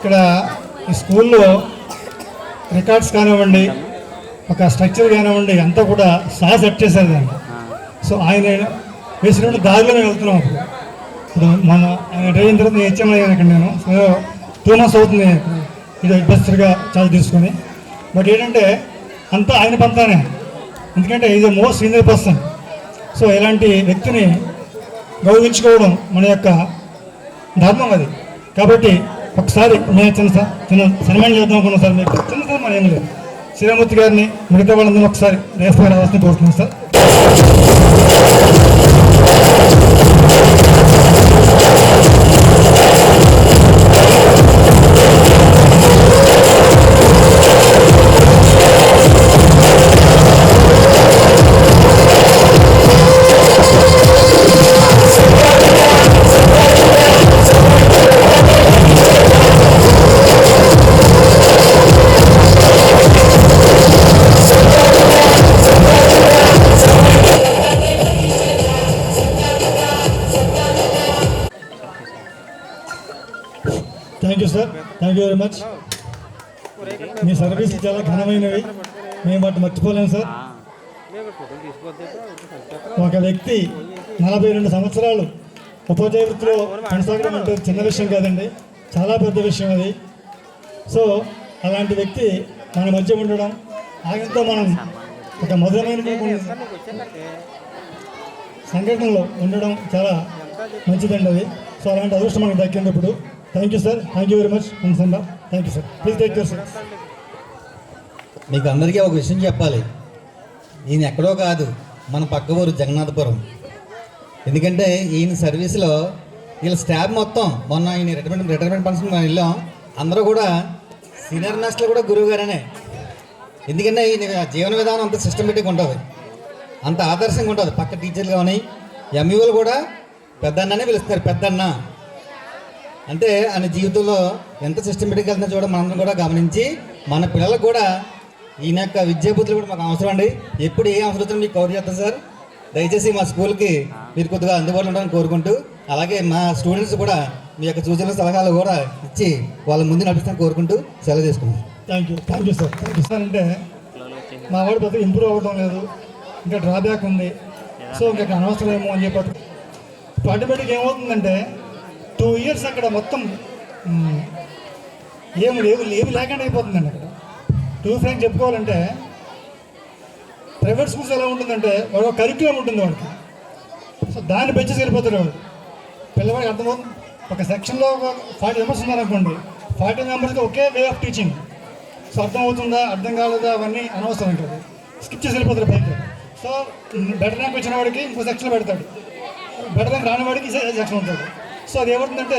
ఇక్కడ ఈ స్కూల్లో రికార్డ్స్ కానివ్వండి, ఒక స్ట్రక్చర్ కానివ్వండి, అంతా కూడా సార్ సెట్ చేశారు దాన్ని. సో ఆయన వేసినటువంటి దారిలోనే వెళ్తున్నాం. ఇప్పుడు మన ఆయన డ్రైవింగ్ తర్వాత నేను హెచ్ఎం అయ్యాను ఇక్కడ. నేను 2 months అవుతుంది ఇది అడ్వైజర్గా చార్జ్ తీసుకొని. బట్ ఏంటంటే అంతా ఆయన పంతానే, ఎందుకంటే is a most senior person. So ఇలాంటి వ్యక్తిని గౌరవించుకోవడం మన యొక్క ధర్మం అది. కాబట్టి ఒకసారి నేను చిన్న సన్మానం చేద్దాం అనుకున్నాను సార్. మీకు చిన్న సన్మానం ఏం లేదు. శ్రీరామూర్తి గారిని మిగతా వాళ్ళందరూ ఒకసారి రేపు రావాల్సింది కోరుతున్నాను sir. Thank you sir, thank you very much. Me service చాలా ఘనమైనవి, మేము వాటిని మర్చిపోలేము సార్. ఒక వ్యక్తి 42 సంవత్సరాలు ఉపాధ్యాయ వృత్తిలో కొనసాగడం అంటే చిన్న విషయం కాదండి, చాలా పెద్ద విషయం అది. సో అలాంటి వ్యక్తి మన మధ్య ఉండడం, ఆయనతో మనం ఒక మధురమైన సంఘటనలో ఉండడం చాలా మంచిదండి అది. సో అలాంటి అదృష్టం మనకు దక్కినప్పుడు thank you sir, thank you very much. Thank you sir, please take care sir. మీకు అందరికీ ఒక విషయం చెప్పాలి. ఈయన ఎక్కడో కాదు, మన పక్క ఊరు జగన్నాథపురం. ఎందుకంటే ఈయన సర్వీస్లో వీళ్ళ స్టాఫ్ మొత్తం మొన్న ఈయన రిటైర్మెంట్ ఫంక్షన్ మనం వెళ్ళాం. అందరూ కూడా సీనియర్ మాస్టర్లు కూడా గురువు గారనే. ఎందుకంటే ఈయన జీవన విధానం అంత సిస్టమేటిక్గా ఉంటుంది, అంత ఆదర్శంగా ఉంటుంది. పక్క టీచర్లు కానీ ఎంఈఓలు కూడా పెద్దన్ననే పిలుస్తారు, పెద్దన్న అంటే ఆయన జీవితంలో ఎంత సిస్టమేటిక్గా వెళ్తుందో చూడ మనందరం కూడా గమనించి మన పిల్లలకు కూడా ఈయన యొక్క విద్యాబుద్ధులు కూడా మాకు అవసరం అండి. ఎప్పుడు ఏ అవసరం వచ్చినా మీకు కవర్ చేస్తాం సార్. దయచేసి మా స్కూల్కి మీరు కొద్దిగా అందుబాటులో ఉండాలని కోరుకుంటూ, అలాగే మా స్టూడెంట్స్ కూడా మీ యొక్క సూచనలు సలహాలు కూడా ఇచ్చి వాళ్ళ ముందు నడిపిస్తాను కోరుకుంటూ సెలవు చేసుకున్నాం. Thank you sir, thank you sir. అంటే మా వాడు పెద్ద ఇంప్రూవ్ అవ్వడం లేదు, ఇంకా డ్రాబ్యాక్ ఉంది. సో ఇంకా అనవసరం ఏమో అని చెప్పి ఆటోమేటిక్గా ఏమవుతుందంటే 2 years అక్కడ మొత్తం ఏమి లేకుండా అయిపోతుందండి. అక్కడ టూ ఫ్రాంక్ చెప్పుకోవాలంటే ప్రైవేట్ స్కూల్స్ ఎలా ఉంటుందంటే వాడు ఒక కరిక్యులం ఉంటుంది వాడికి. సో దాన్ని పెంచేసి వెళ్ళిపోతాడు వాడు. పిల్లవాడికి అర్థమవుతుంది. ఒక సెక్షన్లో ఒక 40 members ఉన్నారనుకోండి, 40 members okay way of teaching. So అర్థమవుతుందా అర్థం కాలేదా అవన్నీ అనవసరం ఉంటుంది, స్కిప్ చేసి వెళ్ళిపోతాడు పైకి. సో బెటర్ ర్యాంక్ వచ్చిన వాడికి ఇంకో సెక్షన్ పెడతాడు, బెటర్ ర్యాంక్ రాని వాడికి సెక్షన్ ఉంటాడు. సో అది ఏమవుతుందంటే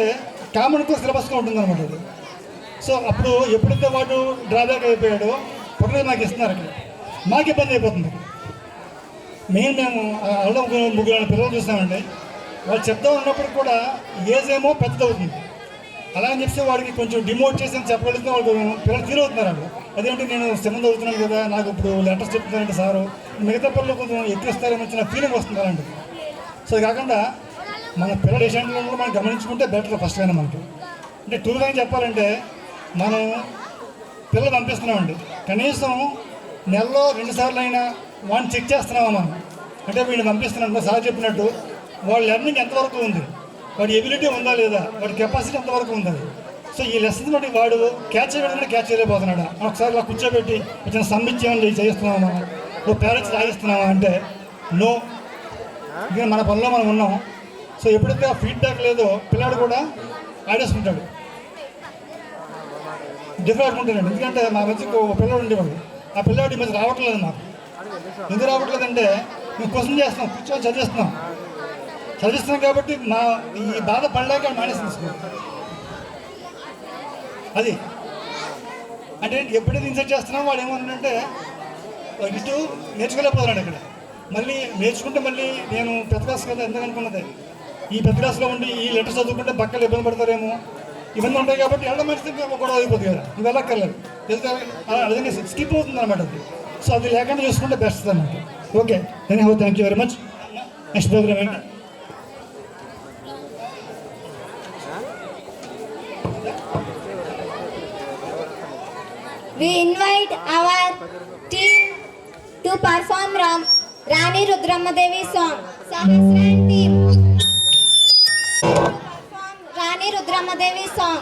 కామన్ కోర్స్ సిలబస్గా ఉంటుంది అనమాట అది. సో అప్పుడు ఎప్పుడైతే వాడు డ్రాబ్యాక్ అయిపోయాడో పక్కన నాకు ఇస్తున్నారు, అక్కడ మాకు ఇబ్బంది అయిపోతుంది. మేము అలా 3 పిల్లలు చూస్తామండి. వాళ్ళు చెప్తా ఉన్నప్పుడు కూడా ఏజ్ ఏమో పెద్దదవుతుంది. అలా అని చెప్తే వాడికి కొంచెం డిమోట్ చేసి అని చెప్పగలిగితే వాళ్ళు పిల్లలు ఫీల్ అవుతున్నారు. వాళ్ళు అదేంటి నేను 7th అవుతున్నాను కదా, నాకు ఇప్పుడు లెటర్స్ చెప్తున్నారంటే సారు మిగతా పిల్లలు కొంచెం ఎక్కిస్తారని వచ్చిన ఫీలింగ్ వస్తుంది అలాంటిది. సో అది కాకుండా మన పిల్లల డెసిషన్లో కూడా మనం గమనించుకుంటే బెటర్ ఫస్ట్ అయినా మనకి. అంటే టూర్గా చెప్పాలంటే మనం పిల్లలు పంపిస్తున్నామండి, కనీసం నెలలో 2 సార్లు అయినా వాడిని చెక్ చేస్తున్నామా మనం. అంటే వీడిని పంపిస్తున్నాం సార్ చెప్పినట్టు వాళ్ళ లెర్నింగ్ ఎంతవరకు ఉంది, వాడి ఎబిలిటీ ఉందా లేదా, వాడి కెపాసిటీ ఎంతవరకు ఉంది. సో ఈ లెసన్స్ బట్టి వాడు క్యాచ్ చేయడం క్యాచ్ చేయలేకపోతున్నాడు. ఒకసారి ఇలా కూర్చోబెట్టి కొంచెం సమ్మిచ్చేమని చేస్తున్నామా మనం, ఓ పేరెంట్స్ రాయిస్తున్నామా అంటే నో. ఇంకా మన పనిలో మనం ఉన్నాం. సో ఎప్పుడైతే ఆ ఫీడ్బ్యాక్ లేదో పిల్లాడు కూడా ఆడేసుకుంటాడు, డిఫరెంట్ ఉంటాడు. ఎందుకంటే మా మధ్య ఒక పిల్లాడు ఉండేవాడు, ఆ పిల్లాడు ఈ మధ్య రావట్లేదు. మాకు ఎందుకు రావట్లేదంటే మేము క్వశ్చన్ చేస్తున్నాం, కూర్చొని చదివిస్తున్నాం కాబట్టి మా ఈ బాధ పడలేక మానేస్తుంది స్కూల్. అది అంటే ఎప్పుడైతే ఇన్సర్ట్ చేస్తున్నాం వాడు ఏమవుతుందంటే ఇటు నేర్చుకోలేకపోతున్నాడు. ఇక్కడ మళ్ళీ నేర్చుకుంటే మళ్ళీ నేను పెద్ద క్లాస్ కదా ఎందుకు అనుకున్నది, ఈ పెద్ద క్లాస్లో ఉండి ఈ లెటర్స్ చదువుకుంటే పక్కలు ఇబ్బంది పడతారేమో, ఇవన్నీ ఉంటాయి కాబట్టి వెళ్ళడం మంచిది కూడా అయిపోతుంది కదా, ఇది వెళ్ళక్కర్లేదు. అదే స్కిప్ అవుతుంది అనమాట అది. సో అది లేకుండా చూసుకుంటే బెస్ట్ అన్నమాట. Okay, thank you very much. Next program ఏంటి? We invite our team to perform Rani Rudramadevi song. Sahasran team to perform Rani Rudramadevi song.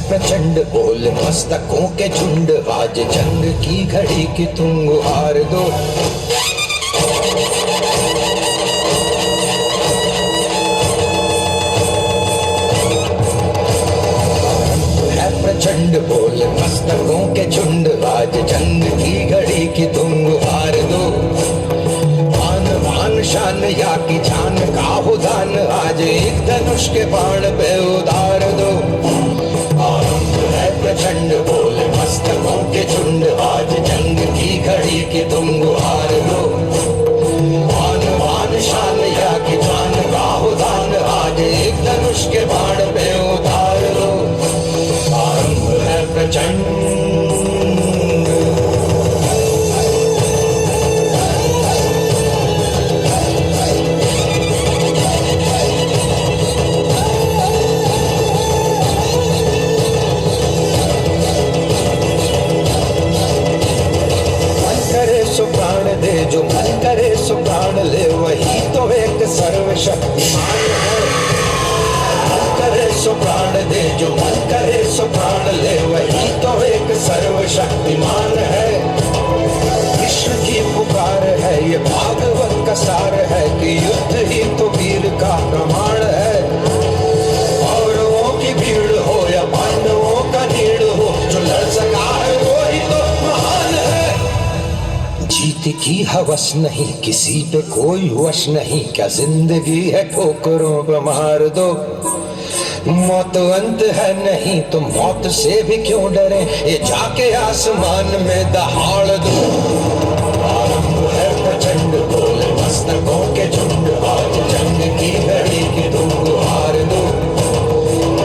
प्रचंड बोल मस्तकों के झुंड, आज जंग की घड़ी की तुम गुहार दो। है प्रचंड बोल मस्तकों के झुंड, आज जंग की घड़ी की तुम गुहार दो। मान मान शान या की जान का हो दान, आज एक धनुष के बाण पे उतार दो। प्रचंड बोल मस्तकों के झुंड, आज जंग की घड़ी की तुम गुहार दो। मान मान शान या की जान का हो दान, आज एक धनुष के बाण पे उतार दो। आरंभ है प्रचंड। सो प्राण दे, जो मन करे सो प्राण ले, वही तो एक सर्वशक्तिमान है। मन करे सो प्राण दे, जो मन करे सो प्राण ले, वही तो एक सर्वशक्तिमान है। कृष्ण की पुकार है, ये भागवत का सार है, कि युद्ध ही तो वीर का प्रमाण है। कौरवों की भीड़ हो या पांडवों का नीड़ हो, जो लड़ सका है वो ही तो महान है। जीत की हवस नहीं, किसी पे कोई वश नहीं, क्या जिंदगी है ठोकरों पे मार दो। मौत अंत है नहीं तो मौत से भी क्यों डरे, ये जाके आसमान में दहाड़ दो। आरंभ है प्रचंड बोल मस्तकों के झुंड, आज जंग की घड़ी की तुम गुहार दो।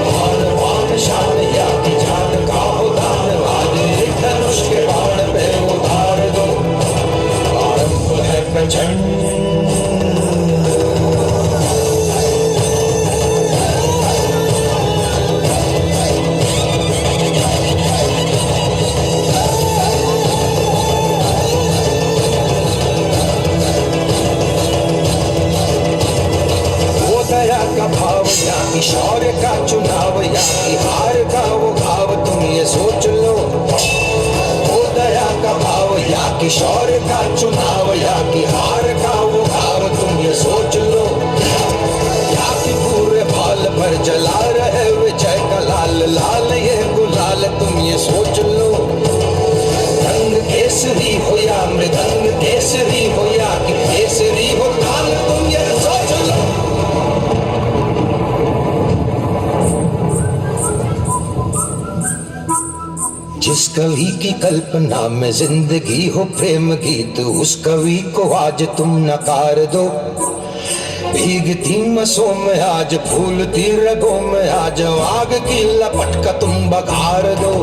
मान मान शान या की जान का हो दान, आज एक धनुष के बाण पे उतार दो। आरंभ है प्रचंड। की शौर्य का चुनाव या की हार का वो भाव, तुम ये सोच लो। वो दया का भाव या की शौर्य का चुनाव, या की हार का वो भाव, तुम ये सोच लो। या कि पूरे बाल पर जला रहे विजय का लाल लाल ये गुलाल, तुम ये सोच लो। रंग केसरी हो या मृदंग केसरी हो, या कि केसरी हो काल, तुम ये सोच लो। जिस कवि की कल्पना में जिंदगी हो प्रेम गीत, उस कवि को आज तुम नकार दो। भीगती मसों में आज फूलती रगों में, आज आग की लपट का तुम बघार दो।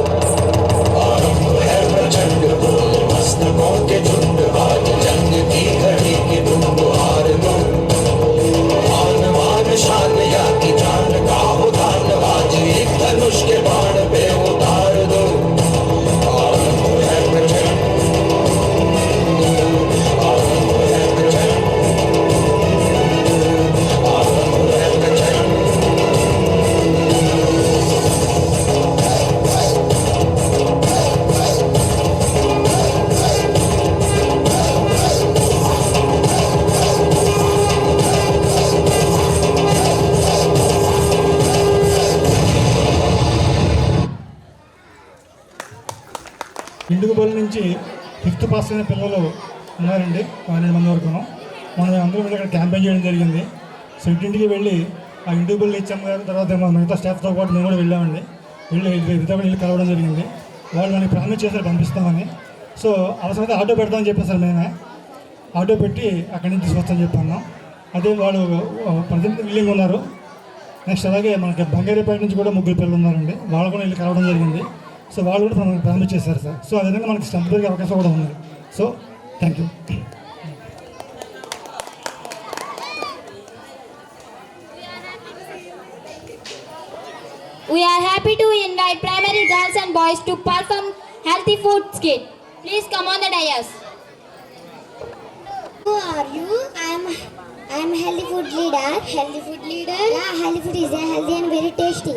आरंभ है प्रचंड बोल मस्तकों के झुंड, आज जंग की घड़ी की तुम गुहार दो। मान मान शान या की जान का हो दान, आज एक धनुष के बाण पे उतार दो। ఇండుగుబల్ నుంచి 5th పాస్ అయిన పిల్లలు ఉన్నారండి 12 మంది వరకు. మనం అందరూ వెళ్ళి ఇక్కడ క్యాంపెయిన్ చేయడం జరిగింది. సో ఇంటింటికి వెళ్ళి ఆ ఇండుగుబల్ ఇచ్చాము గారు, తర్వాత మిగతా స్టాఫ్తో పాటు మేము కూడా వెళ్ళామండి. వెళ్ళి కలవడం జరిగింది. వాళ్ళు మనకి ప్రామిస్ చేశారు పంపిస్తామని. సో అవసరమైతే ఆటో పెడతామని చెప్పేసారు. మేమే ఆటో పెట్టి అక్కడి నుంచి తీసుకొస్తామని చెప్పన్నాం. అదే వాళ్ళు ప్రజెంట్ విల్లింగ్ ఉన్నారు. నెక్స్ట్ అలాగే మనకి బంగారేపేట నుంచి కూడా 3 పిల్లలు ఉన్నారండి. వాళ్ళు కూడా వెళ్ళి కలవడం జరిగింది. సో వాళ్ళు కూడా మనకి ప్రామిస్ చేశారు సార్. సో అదేవిధంగా మనకి స్టంప్ దొరికే అవకాశం కూడా ఉంది. So thank you. We are happy to invite primary girls and boys to perform healthy food skit. Please come on the dais. Who are you? I am healthy food leader. Healthy food leader? Yeah, healthy food is healthy and very tasty.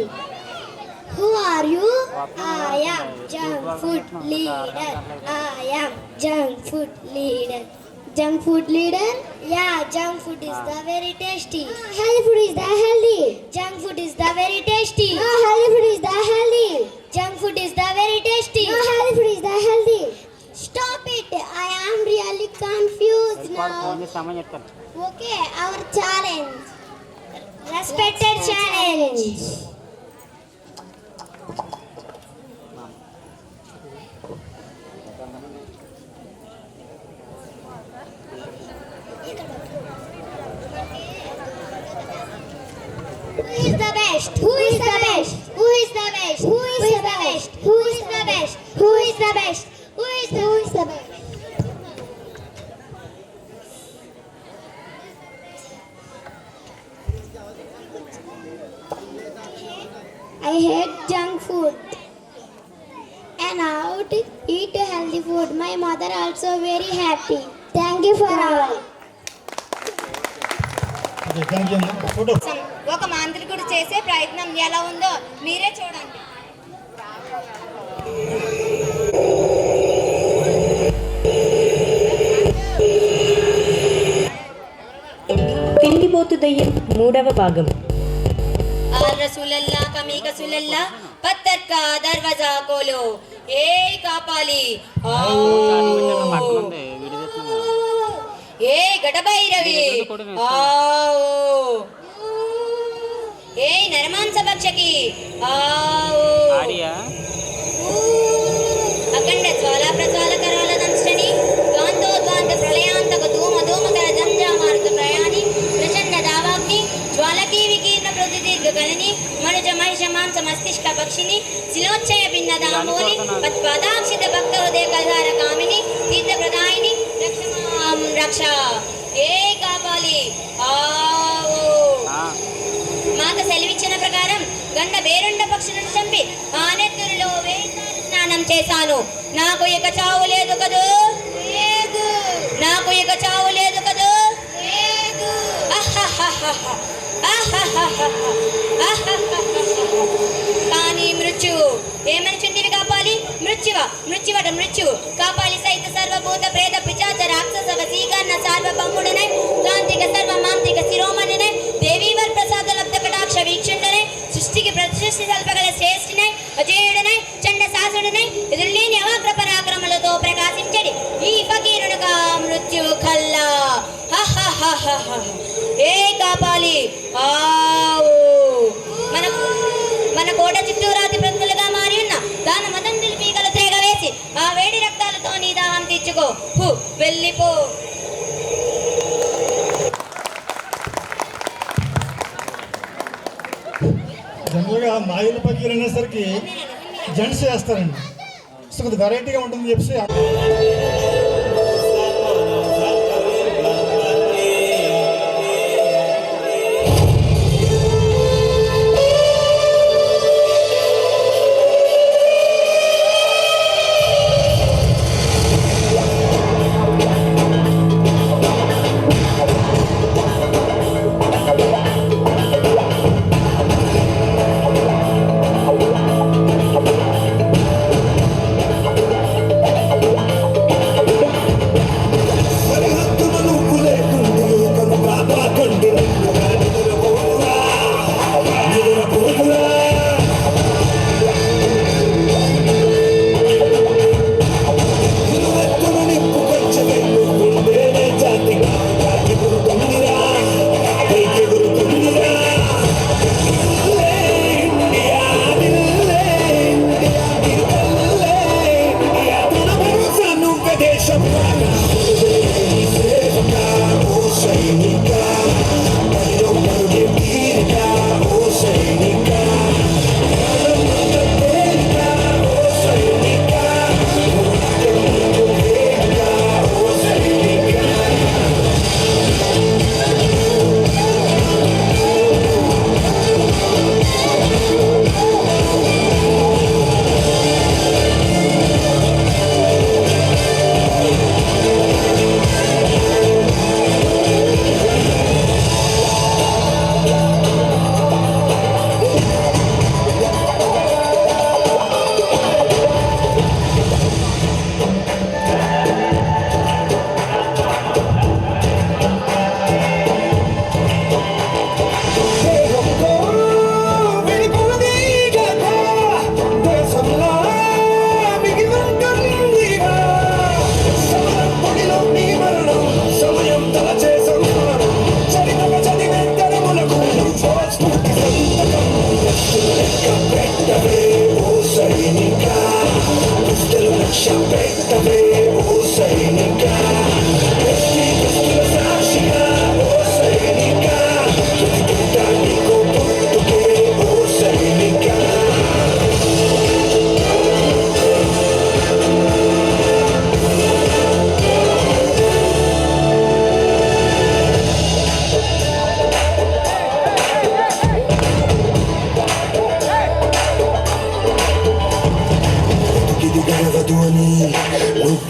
Who are you? I am junk food leader. I am junk food leader. Junk food leader? Yeah, junk food is the very tasty. Healthy food is the healthy. Junk food is the very tasty. Healthy food is the healthy. Junk food is the very tasty. Healthy food is the healthy. Stop it. I am really confused now. Okay, our challenge. Respected challenge. Who is the best? Who is the best? Who is the best? Who is the best? Who is the best? Who is the best? Who is the best? I hate junk food and now to eat healthy food. My mother also very happy. Thank you for all. Okay thank you. Photo ఒక మాంత్రికుడు చేసే ప్రయత్నం ఎలా ఉందో మీరే చూడండి. తిండిపోతు దయ్యం 3వ భాగం. रसूलल्लाह कमी कसुलल्लाह पत्थर का दरवाजा खोलो ए कापाली आओ ए गडभैरवी आओ ए नरमांस भक्षकी आओ अखंड ज्वाला प्रज्वाल कराल दंशनी द्वांतो द्वांत प्रलयांतक धूम धूमकर जंजामार्ग प्रयाणी प्रचंड दावाग्नि ज्वालकी विकीर्ण प्रदीर्घ गणनी मनुज महिष मांस मस्तिष्क पक्षिणी शिलोच्चय भिन्न दामोली पत्पादाक्षित भक्त हृदय कल्हार कामिनी तीर्थ प्रदायिनी रक्षमां रक्षा ए कापाली आओ మాకు సెలవిచ్చిన ప్రకారం గండ బేరుండ పక్షులను చంపి ఆ నెత్తురులో వేసారి స్నానం చేశాను. నాకు ఇక చావు లేదు కదూ, నాకు ఇక చావు లేదు కదూ. కానీ మృత్యువు ఏమని చుంటివి కాపాలి? మృత్యువట మృత్యువు కాపాలి సహిత సర్వభూత ప్రేత పిచాచ రాక్షస వశీకరణ సార్వభౌముడనై కాంతిక సర్వ మాంతిక శిరోమణినై దేవీవర్ ప్రసాద లబ్ధ కటాక్ష వీక్షుండనై సృష్టికి ప్రతిష్ఠి సల్పగల శ్రేష్ఠినై అజేయుడనై చండ శాసుడనై ఎదురులేని అవాగ్ర పరాక్రమలతో ప్రకాశించడి ఈ ఫకీరునుగా మృత్యువు కల్లా. ఏ కాపాలి ఆవు మన కోట చుట్టూరాతి ప్రతులుగా మారి ఉన్న దాన మదంతులు పీకలు తేగ వేసి ఆ వేడి రక్తాలతో నీ దాహం తీర్చుకో. వెళ్ళిపో. జనరల్గా మాయిల పకీర్ అనేసరికి జెంట్స్ చేస్తారండి. సో కొద్ది వెరైటీగా ఉంటుందని చెప్పి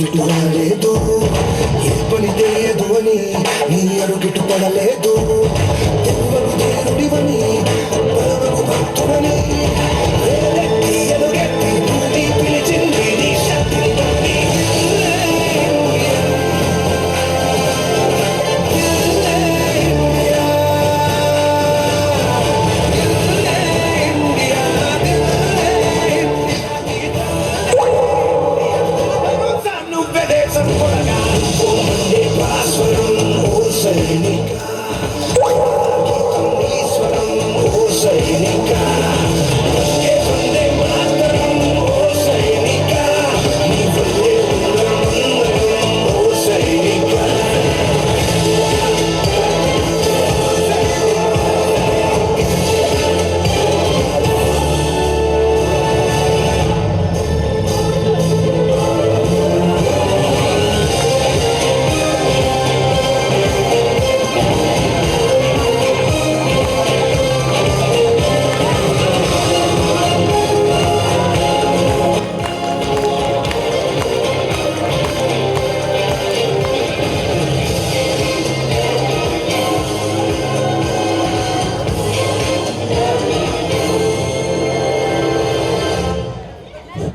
ఇటు రాలేదు, ఏ పని తెలియదు అని నీ అడుగిటు పడలేదు. ఎవరు దేవుడివని పదవకు భక్తుడని వేలెత్తి ఎలుగెత్తి నీ పిలిచింది నీ శక్తిని బట్టి.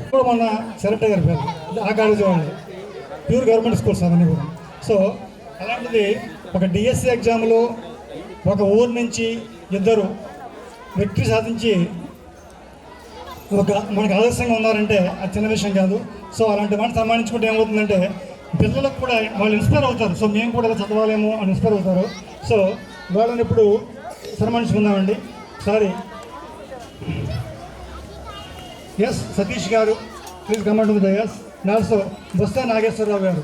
ఇప్పుడు మొన్న సెలెక్ట్ అయ్యారు పేరు ఆ కాలేజీ వాళ్ళు ప్యూర్ గవర్నమెంట్ స్కూల్స్ అవన్నీ కూడా. సో అలాంటిది ఒక డిఎస్సి ఎగ్జామ్లో ఒక ఊరు నుంచి ఇద్దరు వ్యక్తి సాధించి ఒక మనకు ఆదర్శంగా ఉన్నారంటే అది చిన్న విషయం కాదు. సో అలాంటి వాటిని సన్మానించుకుంటే ఏమవుతుందంటే పిల్లలకు కూడా వాళ్ళు ఇన్స్పైర్ అవుతారు. సో మేము కూడా ఇలా చదవాలేమో అని ఇన్స్పైర్ అవుతారు. సో వాళ్ళని ఇప్పుడు సన్మానించుకుందామండి. సారీ, ఎస్ సతీష్ గారు ప్లీజ్ కమెంట్ ఉంది ఎస్. ఆల్సో బొత్స నాగేశ్వరరావు గారు,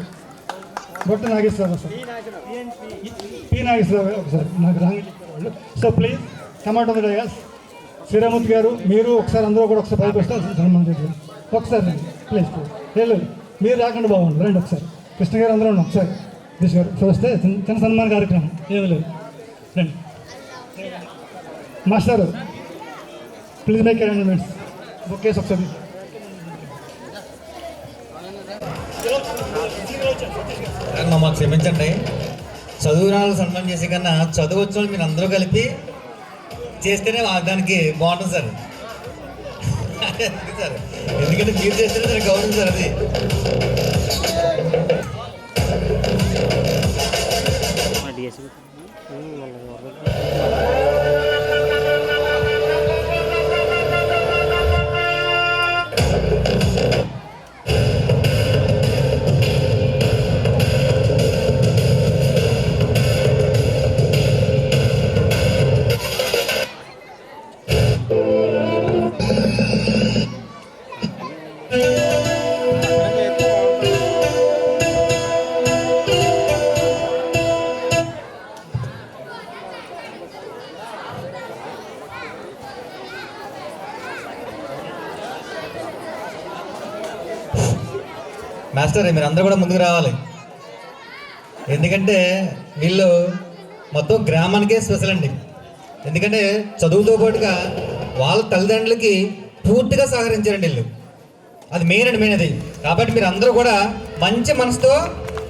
బొట్ట నాగేశ్వరరావు సార్, పి నాగేశ్వరరావు ఒకసారి నాకు రాంగ్. సో ప్లీజ్ కమెంట్ ఉంది ఎస్. శ్రీరామూర్తి గారు మీరు ఒకసారి అందరూ కూడా ఒకసారి పైకి వస్తే సన్మానం చేద్దాం ఒకసారి రండి ప్లీజ్. లేదు మీరు రాకుండా బాగుంది, రండి ఒకసారి. కృష్ణ గారు అందరూ ఉన్నాం ఒకసారి. దిశ గారు సో వస్తే చిన్న సన్మాన కార్యక్రమం ఏమీ లేదు, రండి. Master please make arrangements. Okay ఒకసారి మమ్మల్ని క్షమించండి. చదువురాలు సన్మానం చేసే కన్నా చదువు వచ్చిన మీరు అందరూ కలిపి చేస్తేనే దానికి బాగుంటుంది సార్. సార్ ఎందుకంటే మీరు చేస్తేనే దానికి గౌరవం సార్. అది మాస్టర్ మీరు అందరూ కూడా ముందుకు రావాలి. ఎందుకంటే వీళ్ళు మొత్తం గ్రామానికే స్పెషల్ అండి. ఎందుకంటే చదువుతో పాటుగా వాళ్ళ తల్లిదండ్రులకి పూర్తిగా సహకరించారండి వీళ్ళు. అది మెయిన్ అండి, మెయిన్ అది. కాబట్టి మీరు అందరూ కూడా మంచి మనసుతో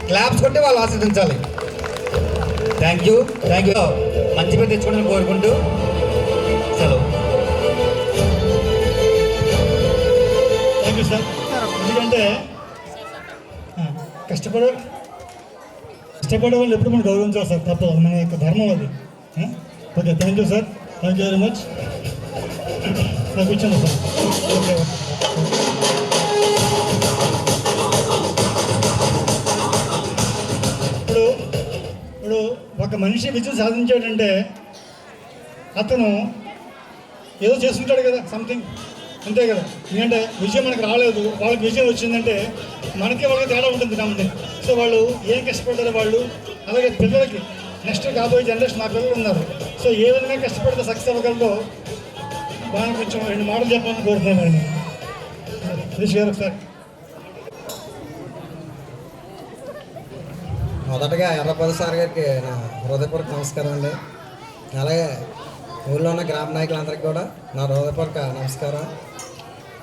క్లాప్స్ కొట్టి వాళ్ళు ఆస్వాదించాలి. Thank you. మంచి పేరు తెచ్చుకోవడానికి కోరుకుంటూ సెలవు. Thank you sir. ఎందుకంటే కష్టపడే వాళ్ళు ఎప్పుడు మనం గౌరవించాలి సార్, తప్పదు, మన యొక్క ధర్మం అది. Okay thank you sir, thank you very much. నాకు ఇచ్చాను సార్. ఓకే ఇప్పుడు ఒక మనిషి విజయం సాధించాడంటే అతను ఏదో చేస్తుంటాడు కదా, సంథింగ్, అంతే కదా. ఎందుకంటే విజయం మనకు రాలేదు, వాళ్ళకి విజయం వచ్చిందంటే మనకి వాళ్ళకి తేడా ఉంటుంది కాబట్టి. సో వాళ్ళు ఏం కష్టపడ్డారో వాళ్ళు, అలాగే పిల్లలకి నెక్స్ట్ కాబోయే జనరేషన్ మా పిల్లలు ఉన్నారు. సో ఏ విధంగా కష్టపడితే సక్సెస్ అవ్వగలదో వాళ్ళని కొంచెం 2 మాటలు చెప్పాలని కోరుతున్నాను. రిషి గారు సార్. మొదటగా ఎర్రపల్లి సార్ గారికి నా హృదయపూర్వక నమస్కారం అండి. అలాగే ఊళ్ళో ఉన్న గ్రామ నాయకులందరికీ కూడా నా హృదయపూర్వక నమస్కారం.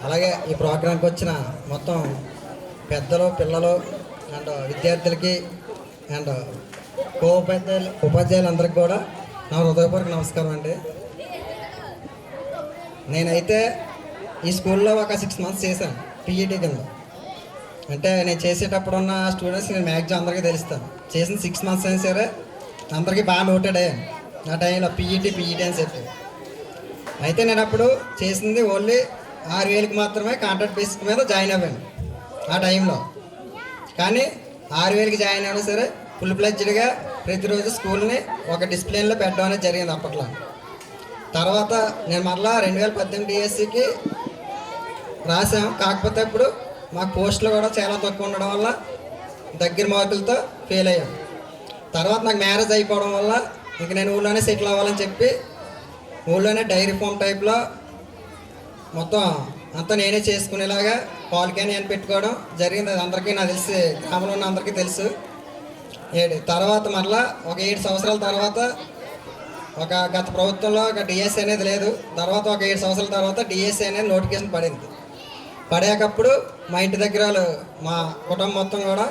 అలాగే ఈ ప్రోగ్రాంకి వచ్చిన మొత్తం పెద్దలు, పిల్లలు, అండ్ విద్యార్థులకి అండ్ ఉపాధ్యాయులందరికీ కూడా నా హృదయపూర్వక నమస్కారం అండి. నేనైతే ఈ స్కూల్లో ఒక 6 months చేశాను పిఈటీ కింద. అంటే నేను చేసేటప్పుడు ఉన్న స్టూడెంట్స్ నేను మ్యాక్సిమం అందరికీ తెలుస్తాను. చేసిన 6 months అయినా సరే అందరికీ బాగా నోటెడ్ అయ్యాను. ఆ టైంలో పీఈటీ అని చెప్పి అయితే నేను అప్పుడు చేసింది ఓన్లీ 6,000కి మాత్రమే కాంట్రాక్ట్ బేసిక్ మీద జాయిన్ అవ్వాను ఆ టైంలో. కానీ 6,000కి జాయిన్ అయినా సరే ఫుల్ ప్లెడ్జ్డ్గా ప్రతిరోజు స్కూల్ని ఒక డిసిప్లిన్లో పెట్టడం అనేది జరిగింది అప్పట్లో. తర్వాత నేను మరలా 2018 డిఎస్సికి రాసాం. కాకపోతే ఇప్పుడు మాకు పోస్టులు కూడా చాలా తక్కువ ఉండడం వల్ల దగ్గర మార్కులతో ఫెయిల్ అయ్యాం. తర్వాత నాకు మ్యారేజ్ అయిపోవడం వల్ల ఇంక నేను ఊళ్ళోనే సెటిల్ అవ్వాలని చెప్పి ఊళ్ళోనే డైరీ ఫామ్ టైప్లో మొత్తం అంతా నేనే చేసుకునేలాగా పాలికాని అని పెట్టుకోవడం జరిగింది. అది అందరికీ నాకు తెలిసి గ్రామంలో ఉన్న అందరికీ తెలుసు. తర్వాత మరలా ఒక 7 సంవత్సరాల తర్వాత ఒక గత ప్రభుత్వంలో ఒక డిఎస్సి అనేది లేదు. తర్వాత ఒక 7 సంవత్సరాల తర్వాత డిఎస్సి అనేది నోటిఫికేషన్ పడింది. పడేటప్పుడు మా ఇంటి దగ్గర మా కుటుంబం మొత్తం కూడా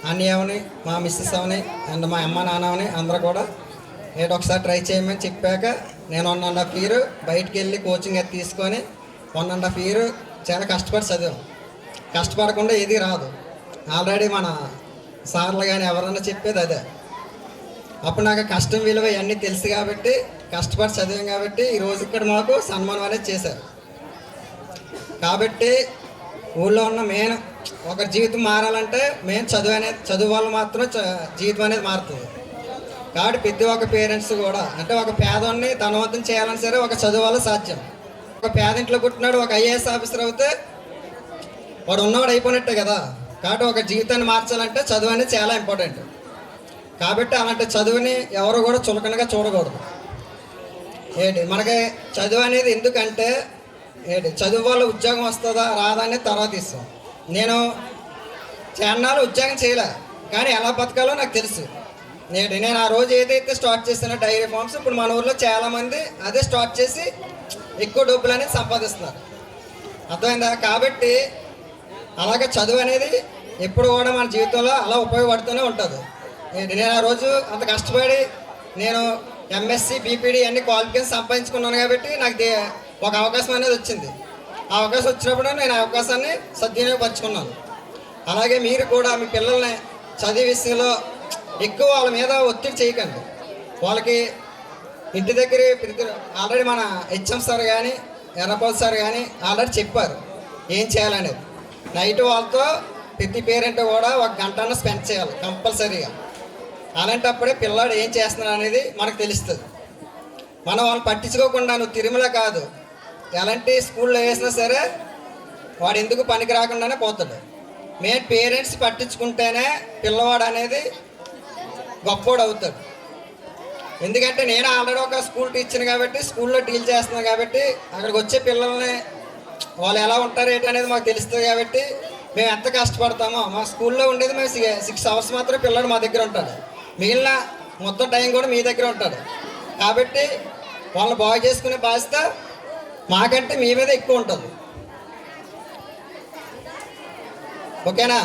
అన్నయ్య అవని మా మిస్సెస్ అవని అండ్ మా అమ్మ నాన్న అవని అందరూ కూడా ఒకసారి ట్రై చేయమని చెప్పాక నేను 1.5 year బయటికి వెళ్ళి కోచింగ్ అది తీసుకొని 1.5 year చాలా కష్టపడి చదివాం. కష్టపడకుండా ఏది రాదు. ఆల్రెడీ మన సార్లు కానీ ఎవరన్నా చెప్పేది అదే. అప్పుడు నాకు కష్టం విలువ ఇవన్నీ తెలుసు కాబట్టి కష్టపడి చదివాం కాబట్టి ఈరోజు ఇక్కడ మాకు సన్మానం అనేది చేశారు. కాబట్టి ఊళ్ళో ఉన్న మెయిన్ ఒకరి జీవితం మారాలంటే మెయిన్ చదువు వల్ల మాత్రం జీవితం అనేది మారుతుంది. కాబట్టి ప్రతి ఒక్క పేరెంట్స్ కూడా అంటే ఒక పేదవాడిని ధనవంతం చేయాలని సరే ఒక చదువు వల్ల సాధ్యం. ఒక పేదింట్లో పుట్టినాడు ఒక ఐఏఎస్ ఆఫీసర్ అవుతే వాడు ఉన్నవాడు అయిపోయినట్టే కదా. కాబట్టి ఒక జీవితాన్ని మార్చాలంటే చదువు అనేది చాలా ఇంపార్టెంట్. కాబట్టి అలాంటి చదువుని ఎవరు కూడా చులకనగా చూడకూడదు. మనకి చదువు అనేది ఎందుకంటే చదువు వల్ల ఉద్యోగం వస్తుందా రాదా అనేది తర్వాత ఇస్తాం. నేను చాన్నాళ్ళు ఉద్యోగం చేయలే కానీ ఎలా బతకాలో నాకు తెలుసు. నేను ఆ రోజు ఏదైతే స్టార్ట్ చేస్తానో డైరీ ఫార్మ్స్ ఇప్పుడు మన ఊర్లో చాలామంది అదే స్టార్ట్ చేసి ఎక్కువ డబ్బులు అనేది సంపాదిస్తున్నారు. అర్థమైందా? కాబట్టి అలాగే చదువు అనేది ఎప్పుడు కూడా మన జీవితంలో అలా ఉపయోగపడుతూనే ఉంటుంది. నేను ఆ రోజు అంత కష్టపడి నేను ఎంఎస్సి బీపీడీ అన్ని క్వాలిఫికేషన్ సంపాదించుకున్నాను కాబట్టి నాకు ఒక అవకాశం అనేది వచ్చింది. ఆ అవకాశం వచ్చినప్పుడు నేను ఆ అవకాశాన్ని సద్వినియోగపరుచుకున్నాను. అలాగే మీరు కూడా మీ పిల్లల్ని చదివే విషయంలో ఎక్కువ వాళ్ళ మీద ఒత్తిడి చేయకండి. వాళ్ళకి ఇంటి దగ్గర ఆల్రెడీ మన హెచ్ఎం సార్ కానీ ఎర్రపాల్ సార్ కానీ ఆల్రెడీ చెప్పారు ఏం చేయాలనేది. నైట్ వాళ్ళతో ప్రతి పేరెంట్ కూడా 1 గంట స్పెండ్ చేయాలి కంపల్సరీగా. అలాంటప్పుడే పిల్లాడు ఏం చేస్తున్నాడు అనేది మనకు తెలుస్తుంది. మనం వాళ్ళు పట్టించుకోకుండా నువ్వు తిరుమల కాదు ఎలాంటి స్కూల్లో వేసినా సరే వాడు ఎందుకు పనికి రాకుండానే పోతాడు. మెయిన్ పేరెంట్స్ పట్టించుకుంటేనే పిల్లవాడు అనేది గొప్పోడు అవుతాడు. ఎందుకంటే నేను ఆల్రెడీ ఒక స్కూల్ టీచర్ కాబట్టి స్కూల్లో డీల్ చేస్తున్నాను కాబట్టి అక్కడికి వచ్చే పిల్లల్ని వాళ్ళు ఎలా ఉంటారు ఏంటి అనేది మాకు తెలుస్తుంది. కాబట్టి మేము ఎంత కష్టపడతామో మా స్కూల్లో ఉండేది మేము 6 hours మాత్రమే పిల్లడు మా దగ్గర ఉంటాడు. మిగిలిన మొత్తం టైం కూడా మీ దగ్గర ఉంటాడు. కాబట్టి వాళ్ళని బాగు చేసుకునే బాధ్యత మాకంటే మీ మీద ఎక్కువ ఉంటుంది. ఓకేనా?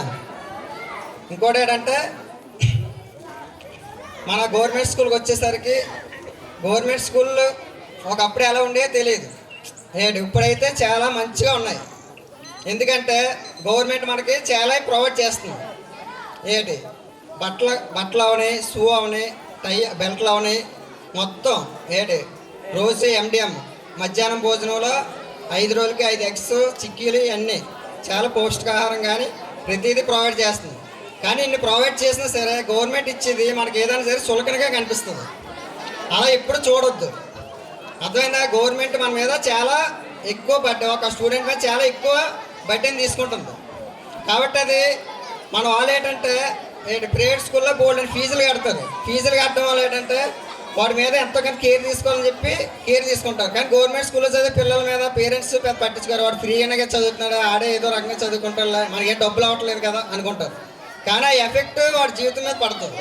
ఇంకోటి ఏంటంటే మన గవర్నమెంట్ స్కూల్కి వచ్చేసరికి గవర్నమెంట్ స్కూళ్ళు ఒకప్పుడు ఎలా ఉండేదో తెలియదు. ఇప్పుడైతే చాలా మంచిగా ఉన్నాయి. ఎందుకంటే గవర్నమెంట్ మనకి చాలా ప్రొవైడ్ చేస్తుంది. బట్టలు అవని షూ అవని బెల్ట్లు అవని మొత్తం రోజు MDM మధ్యాహ్నం భోజనంలో 5 రోజులకి 5 eggs చిక్కీలు ఇవన్నీ చాలా పౌష్టికాహారం కానీ ప్రతిదీ ప్రొవైడ్ చేస్తుంది. కానీ ఇన్ని ప్రొవైడ్ చేసినా సరే గవర్నమెంట్ ఇచ్చేది మనకి ఏదైనా సరే చులకనగా కనిపిస్తుంది. అలా ఎప్పుడు చూడొద్దు. అర్థమైందా? గవర్నమెంట్ మన మీద చాలా ఎక్కువ ఒక స్టూడెంట్ మీద చాలా ఎక్కువ బడ్డెని తీసుకుంటుంది. కాబట్టి అది మన వాళ్ళు ఏంటంటే ప్రైవేట్ స్కూల్లో బోల్డ్ ఫీజులు కడతారు. ఫీజులు కట్టడం వల్ల ఏంటంటే వాడి మీద ఎంతో కొంత కేర్ తీసుకోవాలని చెప్పి కేర్ తీసుకుంటారు. కానీ గవర్నమెంట్ స్కూల్లో చదివే పిల్లల మీద పేరెంట్స్ పెద్ద పట్టించుకోరు. వాడు ఫ్రీగానే చదువుతున్నాడు, ఆడే ఏదో రకంగా చదువుకుంటాడు, మనకి ఏ డబ్బులు అవ్వట్లేదు కదా అనుకుంటారు. కానీ ఆ ఎఫెక్ట్ వాడి జీవితం మీద పడుతుంది.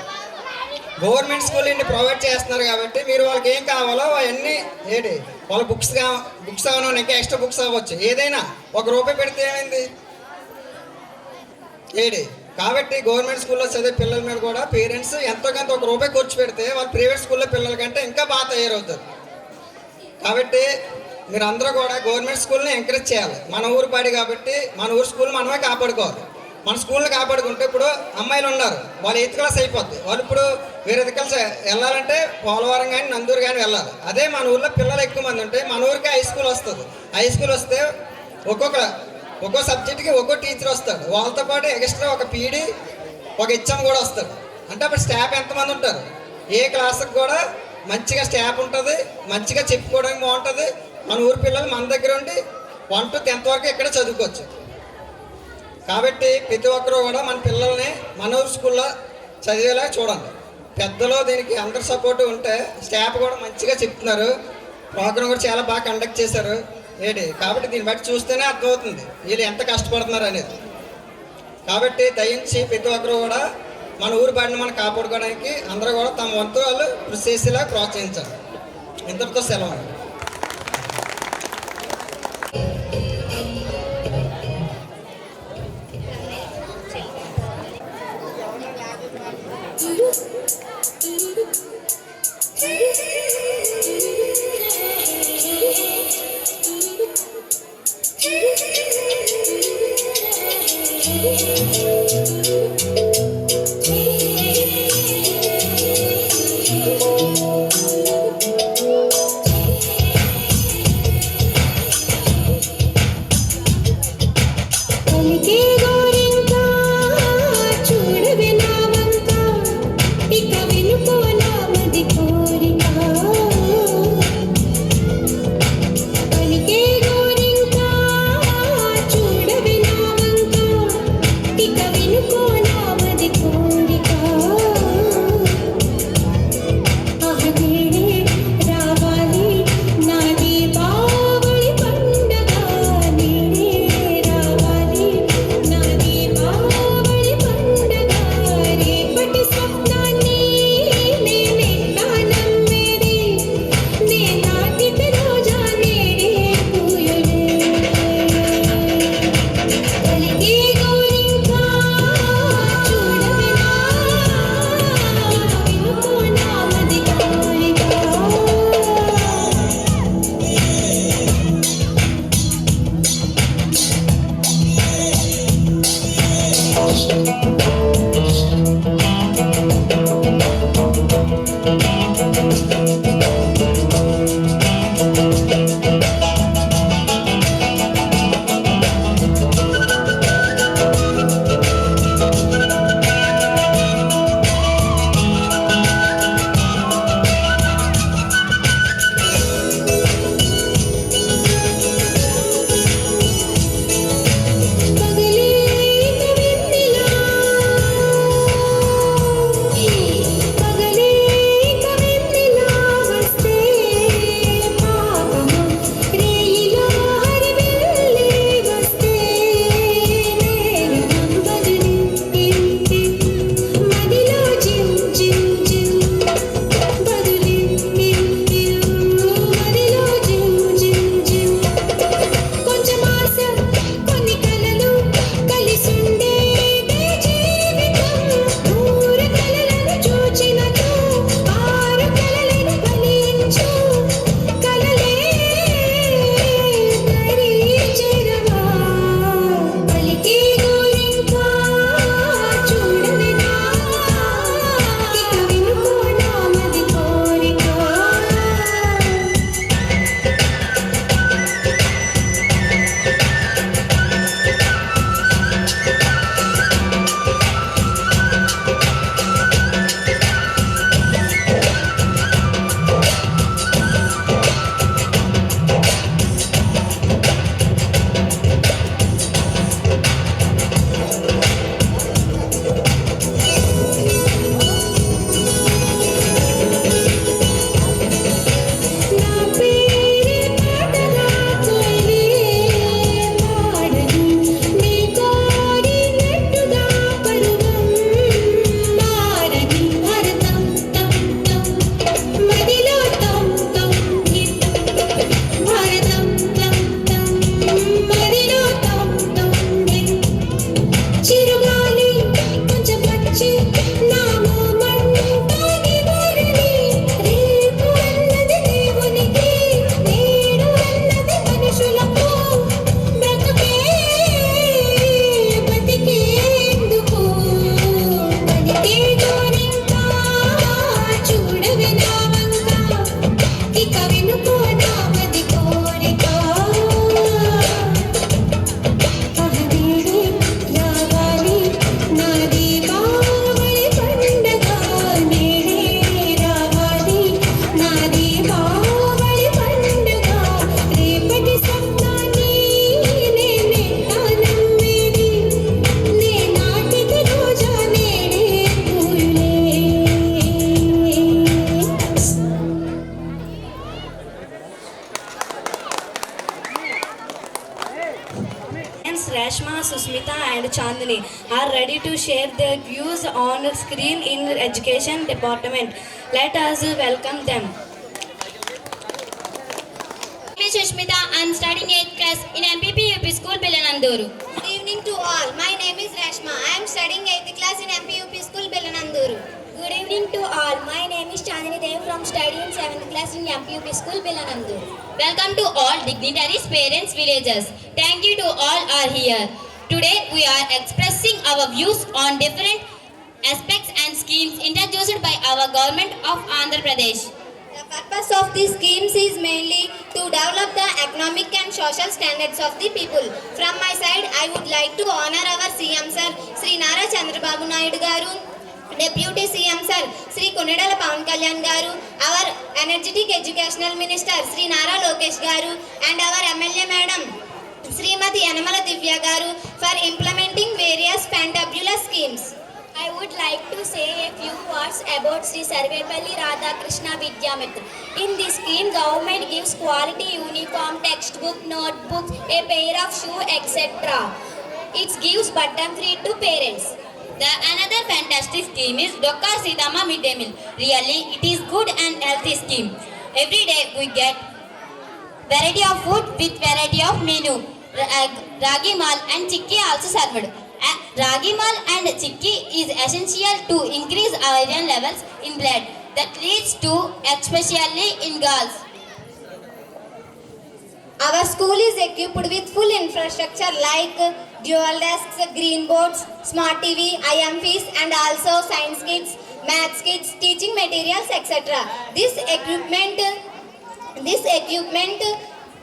గవర్నమెంట్ స్కూల్ ఇన్ని ప్రొవైడ్ చేస్తున్నారు కాబట్టి మీరు వాళ్ళకి ఏం కావాలో అవన్నీ వాళ్ళ బుక్స్ అవ్వను ఇంకా ఎక్స్ట్రా బుక్స్ అవ్వచ్చు. ఏదైనా ₹1 పెడితే ఏమైంది? కాబట్టి గవర్నమెంట్ స్కూల్లో చదివే పిల్లల మీద కూడా పేరెంట్స్ ఎంతో కొంత ₹1 ఖర్చు పెడితే వాళ్ళు ప్రైవేట్ స్కూల్లో పిల్లల కంటే ఇంకా బాగా తయారవుతారు. కాబట్టి మీరు అందరూ కూడా గవర్నమెంట్ స్కూల్ని ఎంకరేజ్ చేయాలి. మన ఊరు పాడి కాబట్టి మన ఊరు స్కూల్ మనమే కాపాడుకోవాలి. మన స్కూల్ని కాపాడుకుంటే ఇప్పుడు అమ్మాయిలు ఉన్నారు, వాళ్ళు 8th క్లాస్ అయిపోద్ది, వాళ్ళు ఇప్పుడు వేరే దిక్కలు వెళ్ళాలంటే పోలవరం కానీ నందూరు కానీ వెళ్ళాలి. అదే మన ఊర్లో పిల్లలు ఎక్కువ మంది ఉంటే మన ఊరికి హై స్కూల్ వస్తుంది. హై స్కూల్ వస్తే ఒక్కో సబ్జెక్ట్కి ఒక్కో టీచర్ వస్తాడు, వాళ్ళతో పాటు ఎక్స్ట్రా ఒక పీడీ ఒక హెచ్ఎం కూడా వస్తాడు. అంటే అప్పుడు స్టాఫ్ ఎంతమంది ఉంటారు, ఏ క్లాస్కి కూడా మంచిగా స్టాఫ్ ఉంటుంది, మంచిగా చెప్పుకోవడానికి బాగుంటుంది. మన ఊరి పిల్లలు మన దగ్గర ఉండి 1 to 10th వరకు ఇక్కడ చదువుకోవచ్చు. కాబట్టి ప్రతి ఒక్కరూ కూడా మన పిల్లల్ని మన ఊరు స్కూల్లో చదివేలా చూడండి. పెద్దలు దీనికి అందరు సపోర్ట్ ఉంటే స్టాఫ్ కూడా మంచిగా చెప్తున్నారు, ప్రోగ్రామ్ కూడా చాలా బాగా కండక్ట్ చేశారు కాబట్టి దీన్ని బట్టి చూస్తేనే అర్థమవుతుంది వీళ్ళు ఎంత కష్టపడుతున్నారు అనేది. కాబట్టి దయించి ప్రతి ఒక్కరు కూడా మన ఊరు బాడిని మనం కాపాడుకోవడానికి అందరూ కూడా తమ వంతు వాళ్ళు కృషి చేసేలా ప్రోత్సహించాలి. ఇంతటితో సెలవు. చిరుగాలి students Rashma, Susmita and Chandni are ready to share their views on screen in education department. Let us welcome them. My name is Sushmita. I am studying 8th class in MPP UP School, Belananduru. Good evening to all. My name is Rashma. I am studying 8th class in MPUP School, Belananduru. Good evening to all. My name is Chandni Dev from studying 7th class in MPUP School, Belananduru. Welcome to all dignitaries, parents, villagers. Thank you to all are here. Today we are expressing our views on different aspects and schemes introduced by our government of Andhra Pradesh. The purpose of these schemes is mainly to develop the economic and social standards of the people. From my side, I would like to honor our CM Sir, Sri Nara Chandrababu Naidu Garu, Deputy CM Sir, Sri Konedala Pawan Kalyan Garu, our energetic educational minister, Sri Nara Lokesh Garu, and our MLA Madam, Srimati Yanamala Divya Garu, for implementing various fantabulous schemes. I would like to say a few words about Sri Sarvepalli Radhakrishna Vidyamitra. In this scheme, government gives quality uniform, textbook, notebook, a pair of shoe, etc. It gives button free to parents. The another fantastic scheme is Dokar Sitama Midday Meal. Really, it is good and healthy scheme. Every day we get variety of food with variety of menu. Ragi mal and chikki also served. Ragi mal and chikki is essential to increase iron levels in blood. That leads to especially in girls. Our school is equipped with full infrastructure like dual desks, green boards, smart TV, IMPs and also science kits, maths kits, teaching materials, etc. This equipment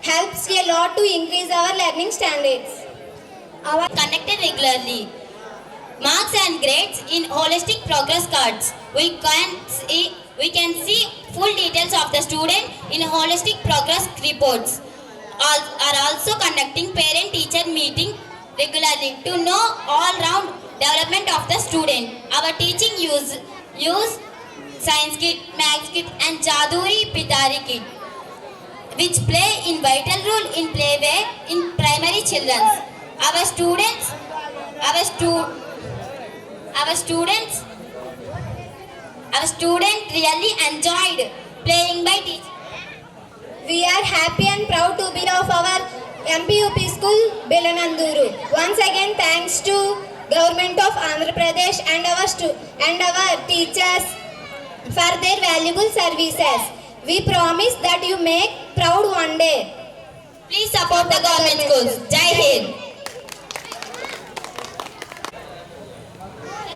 helps a lot to increase our learning standards. Our conducted regularly. Marks and grades in holistic progress cards. We can see full details of the student in holistic progress reports. Are also conducting parent-teacher meeting regularly to know all-round development of the student. Our teaching use science kit, maths kit and Jaduri Pitari kit, which play in vital role in playway in primary children. Our students really enjoyed playing by teaching. We are happy and proud to be of our MPUP School, Belananduru. Once again, thanks to Government of Andhra Pradesh and our teachers for their valuable services. We promise that you make proud one day. Please support the government schools.